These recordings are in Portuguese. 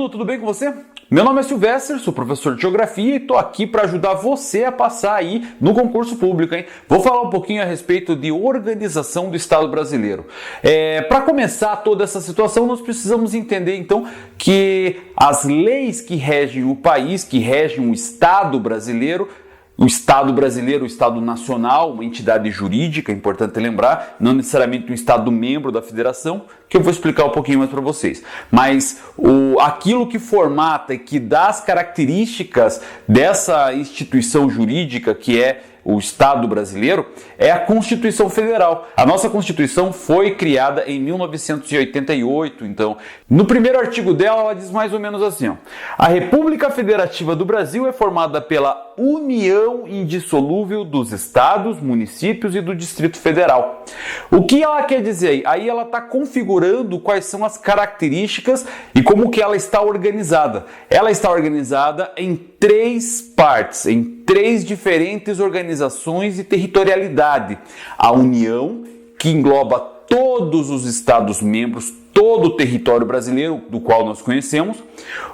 aluno, tudo bem com você? Meu nome é Silvestre, sou professor de Geografia e estou aqui para ajudar você a passar aí no concurso público, hein? Vou falar um pouquinho a respeito de organização do Estado brasileiro. Para começar toda essa situação, nós precisamos entender então que as leis que regem o país, que regem o Estado brasileiro, o Estado nacional, uma entidade jurídica, é importante lembrar, não necessariamente um Estado membro da federação, que eu vou explicar um pouquinho mais para vocês. Mas aquilo que formata e que dá as características dessa instituição jurídica que é o Estado brasileiro é a Constituição Federal. A nossa Constituição foi criada em 1988, então, no primeiro artigo dela, ela diz mais ou menos assim, ó: a República Federativa do Brasil é formada pela união indissolúvel dos estados, municípios e do Distrito Federal. O que ela quer dizer? Aí ela está configurando quais são as características e como que ela está organizada. Ela está organizada em três partes, em três diferentes organizações e territorialidade. A União, que engloba todos os estados membros, todo o território brasileiro do qual nós conhecemos,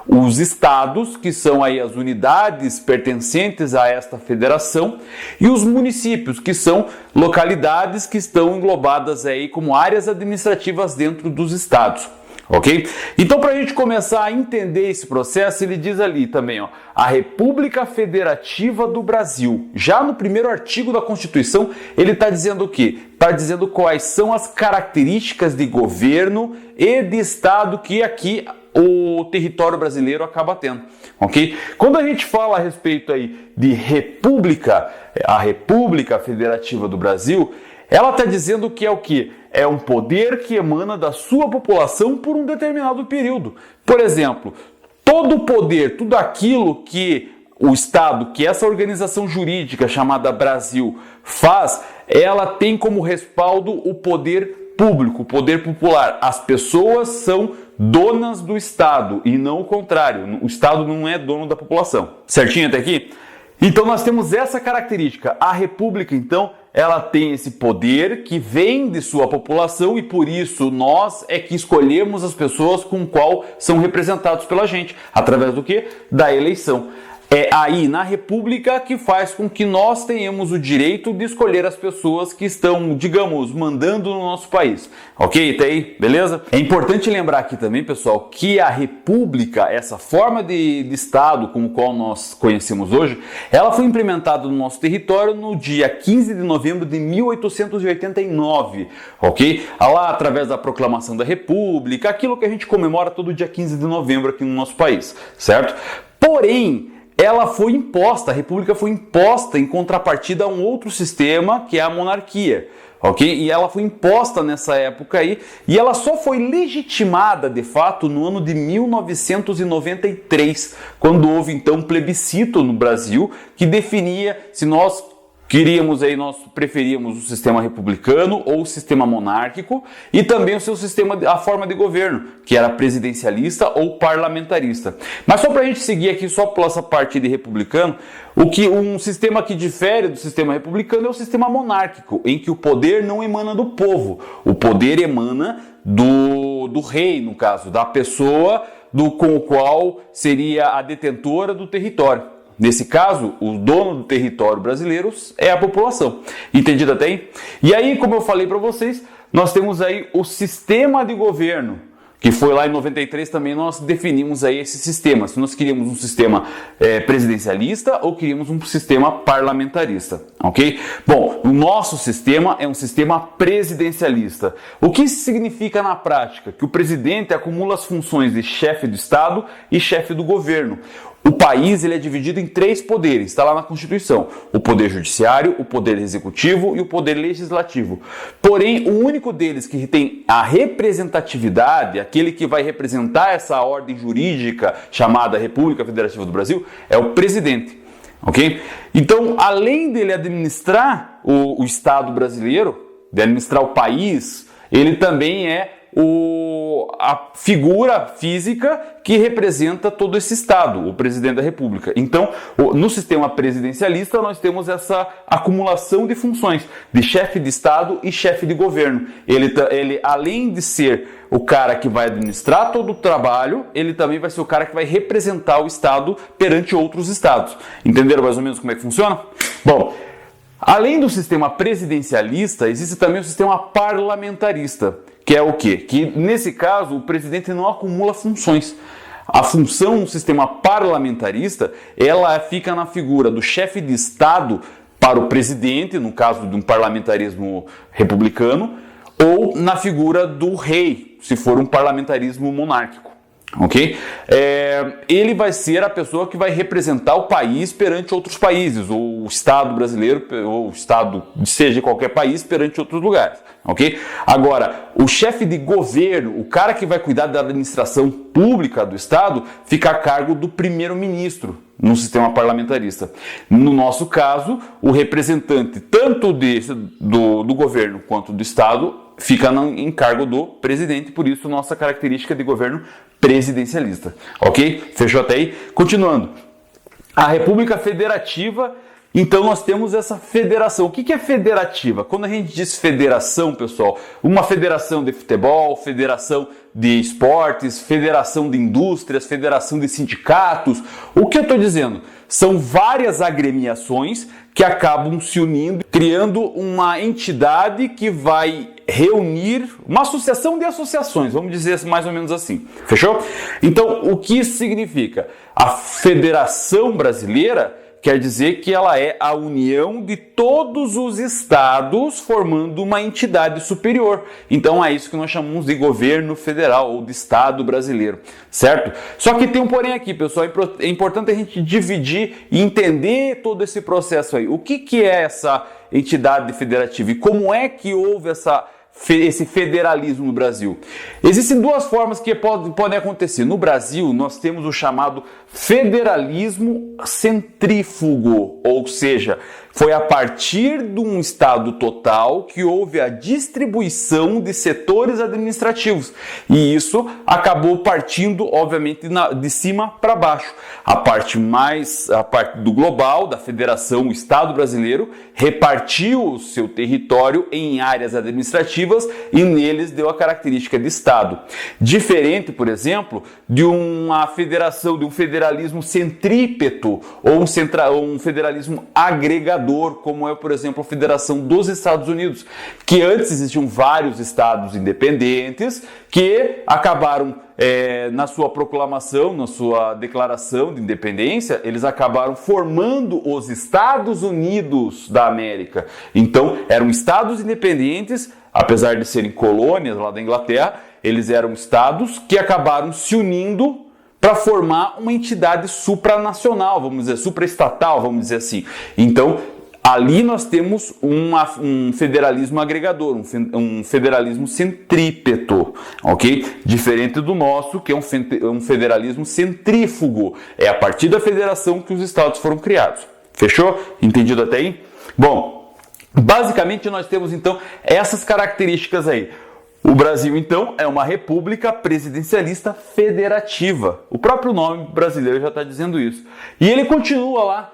os estados, que são aí as unidades pertencentes a esta federação, e os municípios, que são localidades que estão englobadas aí como áreas administrativas dentro dos estados. Ok? Então, para a gente começar a entender esse processo, ele diz ali também, ó, a República Federativa do Brasil. Já no primeiro artigo da Constituição, ele está dizendo o quê? Está dizendo quais são as características de governo e de Estado que aqui o território brasileiro acaba tendo, ok? Quando a gente fala a respeito aí de República, a República Federativa do Brasil, ela está dizendo que é o quê? É um poder que emana da sua população por um determinado período. Por exemplo, todo o poder, tudo aquilo que o Estado, que essa organização jurídica chamada Brasil faz, ela tem como respaldo o poder público, o poder popular. As pessoas são donas do Estado e não o contrário. O Estado não é dono da população. Certinho até aqui? Então nós temos essa característica. A República, então, ela tem esse poder que vem de sua população e por isso nós é que escolhemos as pessoas com qual são representados pela gente. Através do quê? Da eleição. É aí na República que faz com que nós tenhamos o direito de escolher as pessoas que estão, digamos, mandando no nosso país. Ok? Tá aí? Beleza? É importante lembrar aqui também, pessoal, que a República, essa forma de Estado com o qual nós conhecemos hoje, ela foi implementada no nosso território no dia 15 de novembro de 1889. Ok? Lá através da proclamação da República, aquilo que a gente comemora todo dia 15 de novembro aqui no nosso país. Certo? Porém, ela foi imposta, a República foi imposta em contrapartida a um outro sistema, que é a monarquia, ok? E ela foi imposta nessa época aí, e ela só foi legitimada, de fato, no ano de 1993, quando houve, então, um plebiscito no Brasil, que definia se nós nós preferíamos o sistema republicano ou o sistema monárquico e também o seu sistema, a forma de governo, que era presidencialista ou parlamentarista. Mas só para a gente seguir aqui só pela essa parte de republicano, um sistema que difere do sistema republicano é o sistema monárquico, em que o poder não emana do povo, o poder emana do rei, no caso, da pessoa com o qual seria a detentora do território. Nesse caso, o dono do território brasileiro é a população. Entendido até aí? E aí, como eu falei para vocês, nós temos aí o sistema de governo, que foi lá em 93 também nós definimos aí esse sistema. Se nós queríamos um sistema presidencialista ou queríamos um sistema parlamentarista, ok? Bom, o nosso sistema é um sistema presidencialista. O que isso significa na prática? Que o presidente acumula as funções de chefe do Estado e chefe do governo. O país ele é dividido em três poderes, está lá na Constituição: o poder judiciário, o poder executivo e o poder legislativo. Porém, o único deles que tem a representatividade, aquele que vai representar essa ordem jurídica chamada República Federativa do Brasil, é o presidente. Ok? Então, além dele administrar o Estado brasileiro, de administrar o país, ele também é a figura física que representa todo esse Estado, o presidente da República. Então, no sistema presidencialista, nós temos essa acumulação de funções de chefe de Estado e chefe de governo. Ele, além de ser o cara que vai administrar todo o trabalho, ele também vai ser o cara que vai representar o Estado perante outros Estados. Entenderam mais ou menos como é que funciona? Bom, além do sistema presidencialista, existe também o sistema parlamentarista, que é o quê? Que, nesse caso, o presidente não acumula funções. A função no sistema parlamentarista, ela fica na figura do chefe de Estado para o presidente, no caso de um parlamentarismo republicano, ou na figura do rei, se for um parlamentarismo monárquico. Ok? Ele vai ser a pessoa que vai representar o país perante outros países, ou o Estado brasileiro, ou o Estado, seja qualquer país, perante outros lugares. Ok? Agora, o chefe de governo, o cara que vai cuidar da administração pública do Estado, fica a cargo do primeiro-ministro no sistema parlamentarista. No nosso caso, o representante tanto do governo quanto do Estado fica em cargo do presidente, por isso nossa característica de governo presidencialista. Ok? Fechou até aí? Continuando. A República Federativa, então nós temos essa federação. O que é federativa? Quando a gente diz federação, pessoal, uma federação de futebol, federação de esportes, federação de indústrias, federação de sindicatos, o que eu estou dizendo? São várias agremiações que acabam se unindo, criando uma entidade que vai reunir uma associação de associações, vamos dizer mais ou menos assim. Fechou? Então, o que isso significa? A Federação Brasileira quer dizer que ela é a união de todos os estados formando uma entidade superior. Então é isso que nós chamamos de governo federal ou de Estado brasileiro, certo? Só que tem um porém aqui, pessoal, é importante a gente dividir e entender todo esse processo aí. O que é essa entidade federativa e como é que houve esse federalismo no Brasil? Existem duas formas que podem acontecer. No Brasil, nós temos o chamado federalismo centrífugo, ou seja, foi a partir de um Estado total que houve a distribuição de setores administrativos. E isso acabou partindo, obviamente, de cima para baixo. A parte do global, da federação, o Estado brasileiro, repartiu o seu território em áreas administrativas e neles deu a característica de Estado. Diferente, por exemplo, de uma federação, de um federalismo centrípeto ou um federalismo agregador, como é, por exemplo, a Federação dos Estados Unidos, que antes existiam vários estados independentes que acabaram, na sua proclamação, na sua declaração de independência, eles acabaram formando os Estados Unidos da América. Então, eram estados independentes, apesar de serem colônias lá da Inglaterra, eles eram estados que acabaram se unindo para formar uma entidade supranacional, vamos dizer, supraestatal, vamos dizer assim. Então, ali nós temos um federalismo agregador, um federalismo centrípeto, ok? Diferente do nosso, que é um federalismo centrífugo. É a partir da federação que os estados foram criados. Fechou? Entendido até aí? Bom, basicamente nós temos então essas características aí. O Brasil, então, é uma república presidencialista federativa. O próprio nome brasileiro já está dizendo isso. E ele continua lá,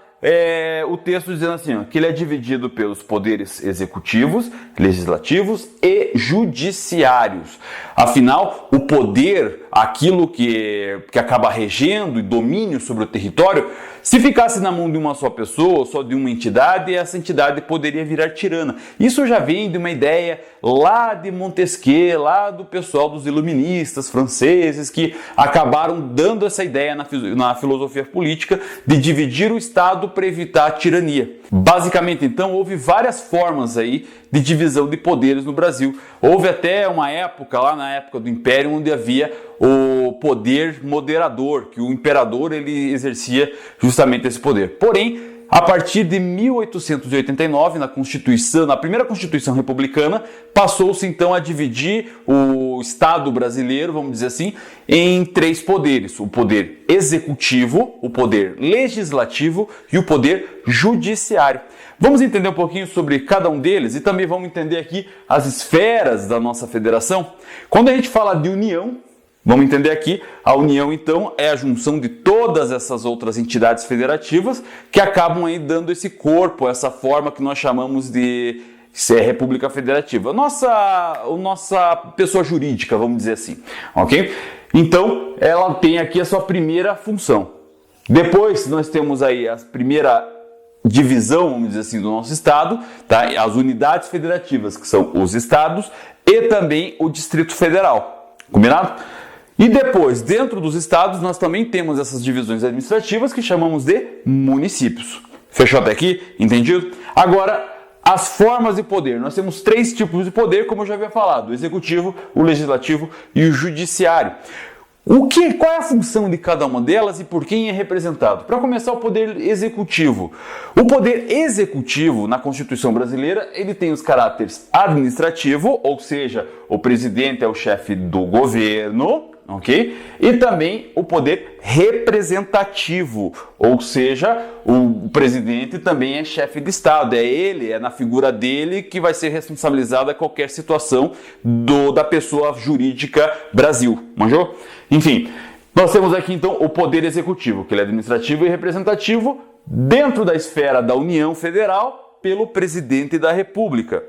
o texto dizendo assim, ó, que ele é dividido pelos poderes executivos, legislativos e judiciários. Afinal, o poder, aquilo que acaba regendo e domínio sobre o território, se ficasse na mão de uma só pessoa, só de uma entidade, essa entidade poderia virar tirana. Isso já vem de uma ideia lá de Montesquieu, lá do pessoal dos iluministas franceses, que acabaram dando essa ideia na filosofia política de dividir o Estado para evitar a tirania. Basicamente, então, houve várias formas aí de divisão de poderes no Brasil. Houve até uma época, lá na época do Império, onde havia o poder moderador, que o imperador ele exercia justamente esse poder. Porém, a partir de 1889, na primeira Constituição Republicana, passou-se então a dividir o Estado brasileiro, vamos dizer assim, em três poderes: o poder executivo, o poder legislativo e o poder judiciário. Vamos entender um pouquinho sobre cada um deles e também vamos entender aqui as esferas da nossa federação. Quando a gente fala de união, vamos entender aqui, a união então é a junção de todas essas outras entidades federativas que acabam aí dando esse corpo, essa forma que nós chamamos de República Federativa. Nossa pessoa jurídica, vamos dizer assim, ok? Então, ela tem aqui a sua primeira função. Depois, nós temos aí a primeira divisão, vamos dizer assim, do nosso estado, tá? As unidades federativas, que são os estados e também o Distrito Federal, combinado? E depois, dentro dos estados, nós também temos essas divisões administrativas que chamamos de municípios. Fechou até aqui? Entendido? Agora, as formas de poder. Nós temos 3 tipos de poder, como eu já havia falado: o executivo, o legislativo e o judiciário. Qual é a função de cada uma delas e por quem é representado? Para começar, o poder executivo. O poder executivo, na Constituição brasileira, ele tem os caráteres administrativo, ou seja, o presidente é o chefe do governo, ok? E também o poder representativo, ou seja, o presidente também é chefe de Estado, é na figura dele que vai ser responsabilizada qualquer situação da pessoa jurídica Brasil, manjou? Enfim, nós temos aqui então o poder executivo, que ele é administrativo e representativo, dentro da esfera da União Federal, pelo presidente da República.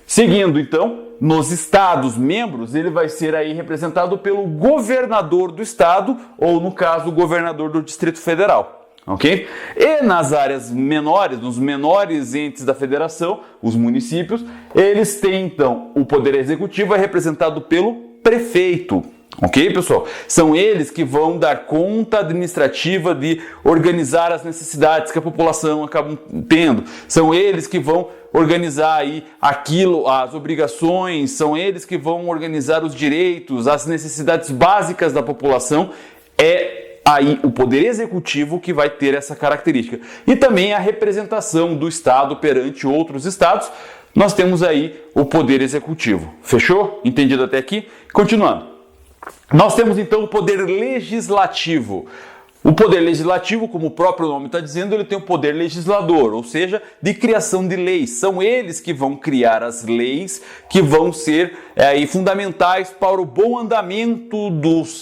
Seguindo, então, nos estados membros, ele vai ser aí representado pelo governador do estado, ou no caso, o governador do Distrito Federal, ok? E nas áreas menores, nos menores entes da federação, os municípios, eles têm, então, o poder executivo é representado pelo prefeito. Ok, pessoal? São eles que vão dar conta administrativa de organizar as necessidades que a população acaba tendo. São eles que vão organizar aí as obrigações, são eles que vão organizar os direitos, as necessidades básicas da população. É aí o poder executivo que vai ter essa característica. E também a representação do Estado perante outros estados. Nós temos aí o poder executivo. Fechou? Entendido até aqui? Continuando. Nós temos então o poder legislativo. O poder legislativo, como o próprio nome está dizendo, ele tem o poder legislador, ou seja, de criação de leis. São eles que vão criar as leis que vão ser fundamentais para o bom andamento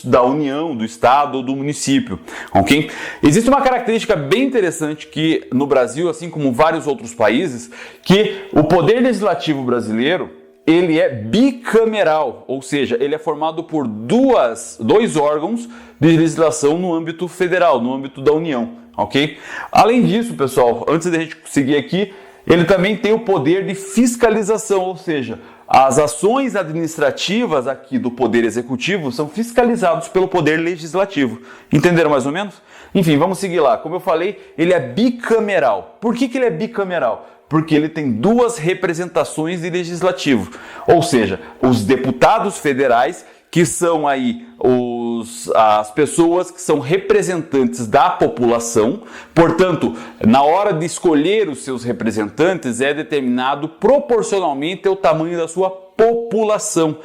da União, do Estado ou do município. Okay? Existe uma característica bem interessante que no Brasil, assim como vários outros países, que o poder legislativo brasileiro ele é bicameral, ou seja, ele é formado por dois órgãos de legislação no âmbito federal, no âmbito da União, ok? Além disso, pessoal, antes da gente seguir aqui, ele também tem o poder de fiscalização, ou seja, as ações administrativas aqui do Poder Executivo são fiscalizadas pelo Poder Legislativo. Entenderam mais ou menos? Enfim, vamos seguir lá. Como eu falei, ele é bicameral. Por que ele é bicameral? Porque ele tem 2 representações de legislativo, ou seja, os deputados federais, que são aí as pessoas que são representantes da população. Portanto, na hora de escolher os seus representantes, é determinado proporcionalmente ao tamanho da sua população.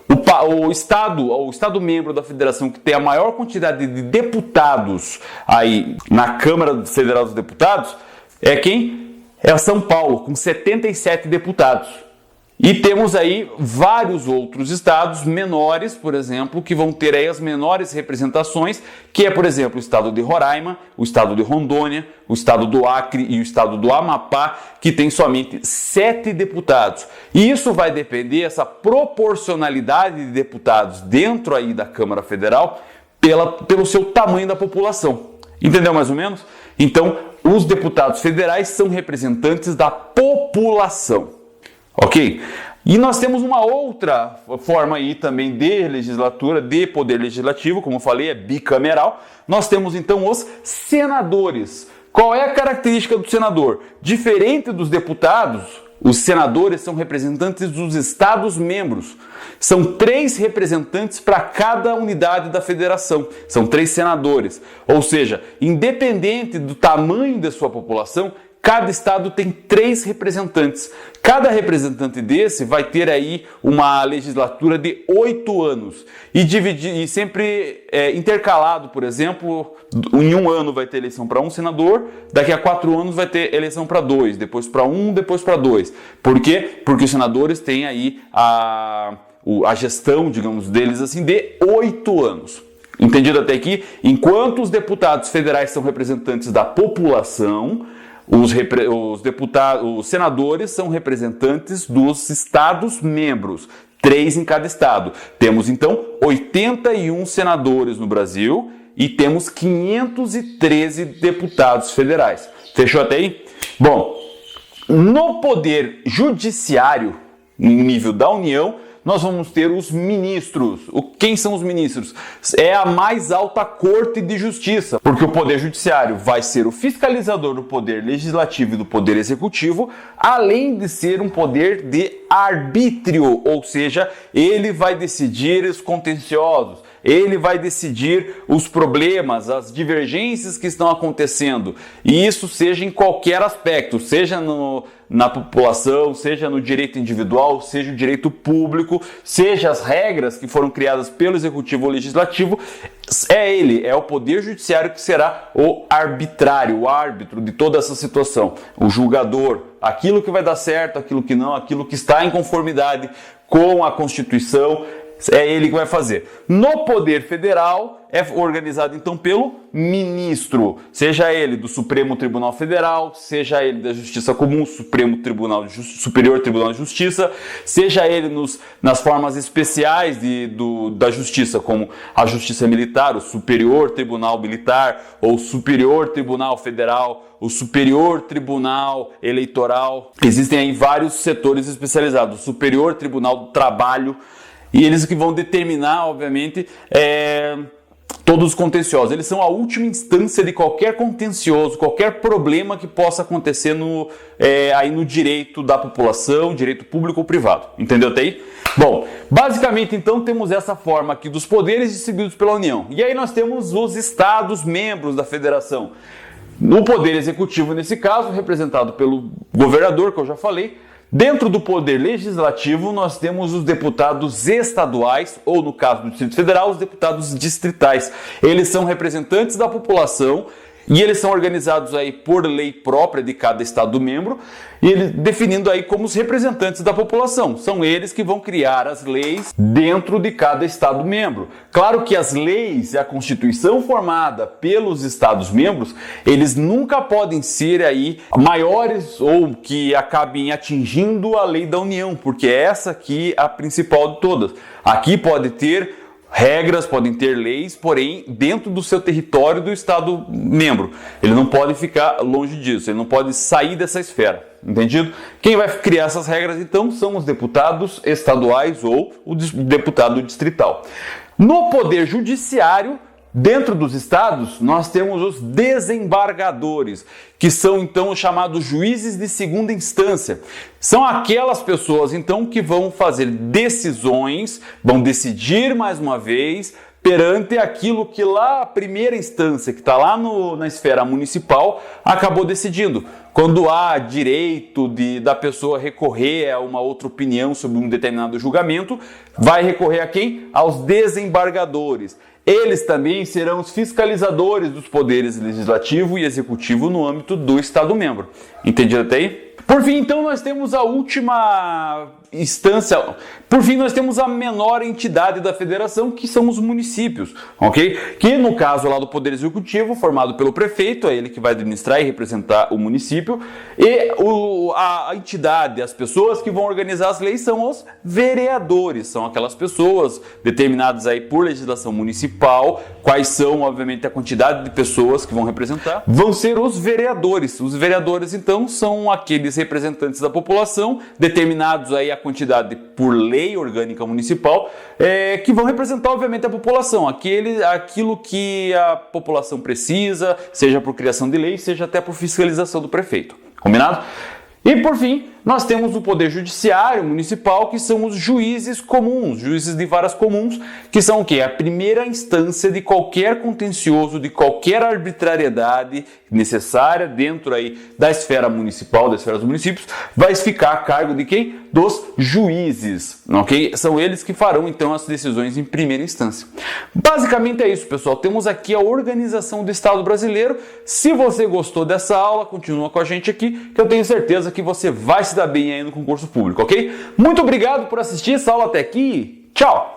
O estado membro da federação que tem a maior quantidade de deputados aí na Câmara Federal dos Deputados é quem? É São Paulo, com 77 deputados. E temos aí vários outros estados menores, por exemplo, que vão ter aí as menores representações, que é, por exemplo, o estado de Roraima, o estado de Rondônia, o estado do Acre e o estado do Amapá, que tem somente 7 deputados. E isso vai depender, essa proporcionalidade de deputados dentro aí da Câmara Federal, pelo seu tamanho da população. Entendeu mais ou menos? Então, os deputados federais são representantes da população, ok? E nós temos uma outra forma aí também de legislatura, de poder legislativo, como eu falei, é bicameral. Nós temos então os senadores. Qual é a característica do senador? Diferente dos deputados, os senadores são representantes dos estados-membros. São 3 representantes para cada unidade da federação. São 3 senadores. Ou seja, independente do tamanho da sua população, cada estado tem 3 representantes. Cada representante desse vai ter aí uma legislatura de 8 anos e sempre intercalado, por exemplo, em um ano vai ter eleição para um senador, daqui a 4 anos vai ter eleição para 2, depois para 1, depois para 2. Por quê? Porque os senadores têm aí a gestão, digamos, deles assim, de 8 anos. Entendido até aqui? Enquanto os deputados federais são representantes da população, os senadores são representantes dos estados membros, 3 em cada estado. Temos então 81 senadores no Brasil e temos 513 deputados federais. Fechou até aí? Bom, no poder judiciário, no nível da União, nós vamos ter os ministros. Quem são os ministros? É a mais alta corte de justiça, porque o poder judiciário vai ser o fiscalizador do poder legislativo e do poder executivo, além de ser um poder de arbítrio, ou seja, ele vai decidir os contenciosos, ele vai decidir os problemas, as divergências que estão acontecendo, e isso seja em qualquer aspecto, seja na população, seja no direito individual, seja o direito público, seja as regras que foram criadas pelo executivo ou legislativo, é o poder judiciário que será o arbitrário, o árbitro de toda essa situação, o julgador, aquilo que vai dar certo, aquilo que não, aquilo que está em conformidade com a Constituição, é ele que vai fazer. No Poder Federal é organizado então pelo ministro, seja ele do Supremo Tribunal Federal, seja ele da Justiça Comum, Superior Tribunal de Justiça, seja ele nas formas especiais da Justiça, como a Justiça Militar, o Superior Tribunal Militar, ou Superior Tribunal Federal, o Superior Tribunal Eleitoral. Existem aí vários setores especializados, o Superior Tribunal do Trabalho, e eles que vão determinar, obviamente, todos os contenciosos. Eles são a última instância de qualquer contencioso, qualquer problema que possa acontecer aí no direito da população, direito público ou privado. Entendeu até aí? Bom, basicamente então temos essa forma aqui dos poderes distribuídos pela União. E aí nós temos os estados membros da federação. O poder executivo, nesse caso, representado pelo governador, que eu já falei. Dentro do poder legislativo, nós temos os deputados estaduais, ou no caso do Distrito Federal, os deputados distritais. Eles são representantes da população e eles são organizados aí por lei própria de cada estado membro, e eles definindo aí como os representantes da população. São eles que vão criar as leis dentro de cada estado membro. Claro que as leis e a Constituição formada pelos estados membros, eles nunca podem ser aí maiores ou que acabem atingindo a lei da União, porque é essa aqui a principal de todas. Aqui pode ter regras, podem ter leis, porém dentro do seu território do estado membro. Ele não pode ficar longe disso, ele não pode sair dessa esfera. Entendido? Quem vai criar essas regras então são os deputados estaduais ou o deputado distrital. No poder judiciário, dentro dos estados, nós temos os desembargadores, que são então os chamados juízes de segunda instância. São aquelas pessoas então que vão fazer decisões, vão decidir mais uma vez perante aquilo que lá a primeira instância, que está lá na esfera municipal, acabou decidindo. Quando há direito da pessoa recorrer a uma outra opinião sobre um determinado julgamento, vai recorrer a quem? Aos desembargadores. Eles também serão os fiscalizadores dos poderes legislativo e executivo no âmbito do Estado-membro. Entendido até aí? Por fim, então, nós temos a última instância. Por fim, nós temos a menor entidade da federação, que são os municípios, ok? Que no caso lá do Poder Executivo, formado pelo prefeito, é ele que vai administrar e representar o município, e a entidade, as pessoas que vão organizar as leis são os vereadores, são aquelas pessoas determinadas aí por legislação municipal, quais são, obviamente, a quantidade de pessoas que vão representar, vão ser os vereadores. Os vereadores, então, são aqueles representantes da população, determinados aí a quantidade por lei orgânica municipal, que vão representar, obviamente, a população, aquilo que a população precisa, seja por criação de lei, seja até por fiscalização do prefeito. Combinado? E, por fim, nós temos o Poder Judiciário Municipal, que são os juízes comuns, juízes de varas comuns, que são o quê? A primeira instância de qualquer contencioso, de qualquer arbitrariedade necessária dentro aí da esfera municipal, da esfera dos municípios, vai ficar a cargo de quem? Dos juízes, ok? São eles que farão então as decisões em primeira instância. Basicamente é isso, pessoal. Temos aqui a organização do Estado brasileiro. Se você gostou dessa aula, continua com a gente aqui, que eu tenho certeza que você vai se dar bem aí no concurso público, ok? Muito obrigado por assistir essa aula até aqui. Tchau!